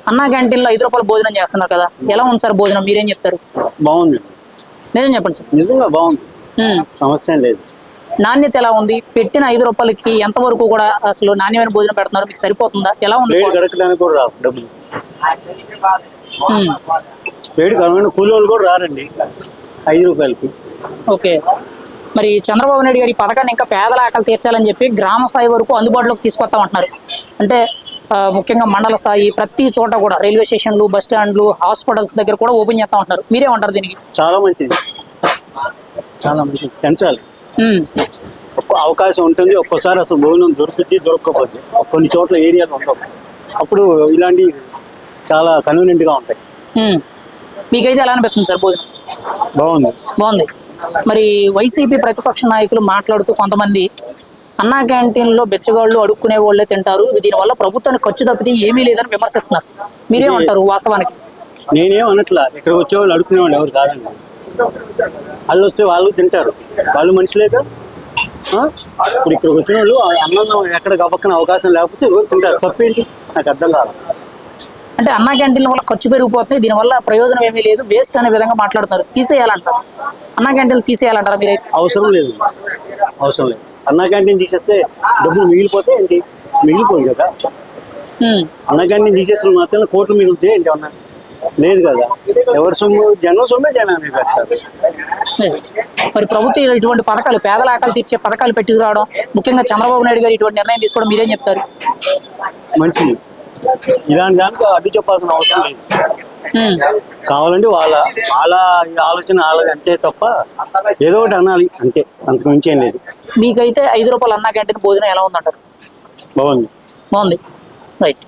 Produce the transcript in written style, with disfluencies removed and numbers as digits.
అన్నా క్యాంటీన్లో 5 రూపాయలు భోజనం చేస్తున్నారు కదా, ఎలా ఉంది సార్ భోజనం? మీరేం చెప్తారు? బాగుంది, నిజం చెప్పండి సార్. నిజంగా బాగుంది, సమస్య లేదు. నాణ్యత ఎలా ఉంది? పెట్టిన 5 రూపాయలకి ఎంతవరకు కూడా అసలు నాణ్యమైన భోజనం పెడుతున్నారు? మీకు సరిపోతుందా? ఎలా ఉంది? గడకడానికి కూడా రావు డబ్బులు, వేడి కలవని కూలి వాళ్ళు కూడా రారండి 5 రూపాయలకి. ఓకే, మరి చంద్రబాబు నాయుడు గారి పథకాన్ని ఇంకా పేదల ఆకలి తీర్చాలని చెప్పి గ్రామ స్థాయి వరకు అందుబాటులోకి తీసుకొస్తామంటున్నారు. అంటే ముఖ్యంగా మండల స్థాయి ప్రతి చోట కూడా రైల్వే స్టేషన్లు, బస్ స్టాండ్లు, హాస్పిటల్స్ దగ్గర కూడా ఓపెన్ చేస్తా ఉంటున్నారు. మీరేమంటారు దీనికి? చాలా మంచిది, చాలా మంచిది, పెంచాలి. ఒక్క అవకాశం ఉంటుంది, ఒక్కోసారి అసలు భోజనం దొరుకుతుంది, దొరకకపోతే కొన్ని చోట్ల ఏరియాలు ఉండవు, అప్పుడు ఇలాంటి చాలా కన్వీనియంట్ గా ఉంటాయి. మీకైతే ఎలా అనిపిస్తుంది సార్ భోజనం? బాగుంది. మరి వైసీపీ ప్రతిపక్ష నాయకులు మాట్లాడుతూ కొంతమంది అన్నా క్యాంటీన్లో బెచ్చగాళ్ళు అడుక్కునే వాళ్ళే తింటారు, దీనివల్ల ప్రభుత్వానికి ఖర్చు తప్పితే ఏమీ లేదని విమర్శిస్తున్నారు. మీరేమంటారు వాస్తవానికి? నేనేం అనట్లా, ఇక్కడికి వచ్చేవాళ్ళు అడుక్కునే వాళ్ళు ఎవరు కాదండి, వాళ్ళు వస్తే వాళ్ళు తింటారు, వాళ్ళు మనుషులేక. ఇప్పుడు ఇక్కడికి వచ్చిన వాళ్ళు అన్నం ఎక్కడ గబక్కన అవకాశం లేకపోతే ఎవరు తింటారు, తప్పేంటి? నాకు అర్థం కాదు. అంటే అన్నా క్యాంటీన్ల వల్ల ఖర్చు పెరిగిపోతుంది, దీనివల్ల ప్రయోజనం ఏమీ లేదు, వేస్ట్ అనే విధంగా మాట్లాడుతున్నారు. తీసేయాలంటారు, అన్నా క్యాంటీన్లు తీసేయాలంటారా మీరైతే? అవసరం లేదు. అన్నా క్యాంటీన్ తీసేస్తే డబ్బులు మిగిలిపోతే ఏంటి? మిగిలిపోయి కదా. అన్నా క్యాంటీన్ తీసేసిన మాత్రం కోట్లు మిగిలితే ఏంటి? అన్నా లేదు కదా. ఎవరి సొమ్ము? జనం సొమ్మే జనాన్ని పెడతారు. మరి ప్రభుత్వం ఇటువంటి పథకాలు, పేదల ఆకలి తీర్చే పథకాలు పెట్టుకురావడం, ముఖ్యంగా చంద్రబాబు నాయుడు గారు ఇటువంటి నిర్ణయం తీసుకోవడం మీరేం చెప్తారు? మంచిది, ఇలాంటి దానికి అడ్డు చెప్పాల్సిన అవసరం లేదు. కావాలంటే వాళ్ళ ఆలోచన వాళ్ళది అంతే తప్ప ఏదో ఒకటి అనాలి అంతే, అంతకు మించి ఏం లేదు. మీకైతే 5 రూపాయలు అన్నా క్యాంటీన్ భోజనం ఎలా ఉందంటారు? బాగుంది. రైట్.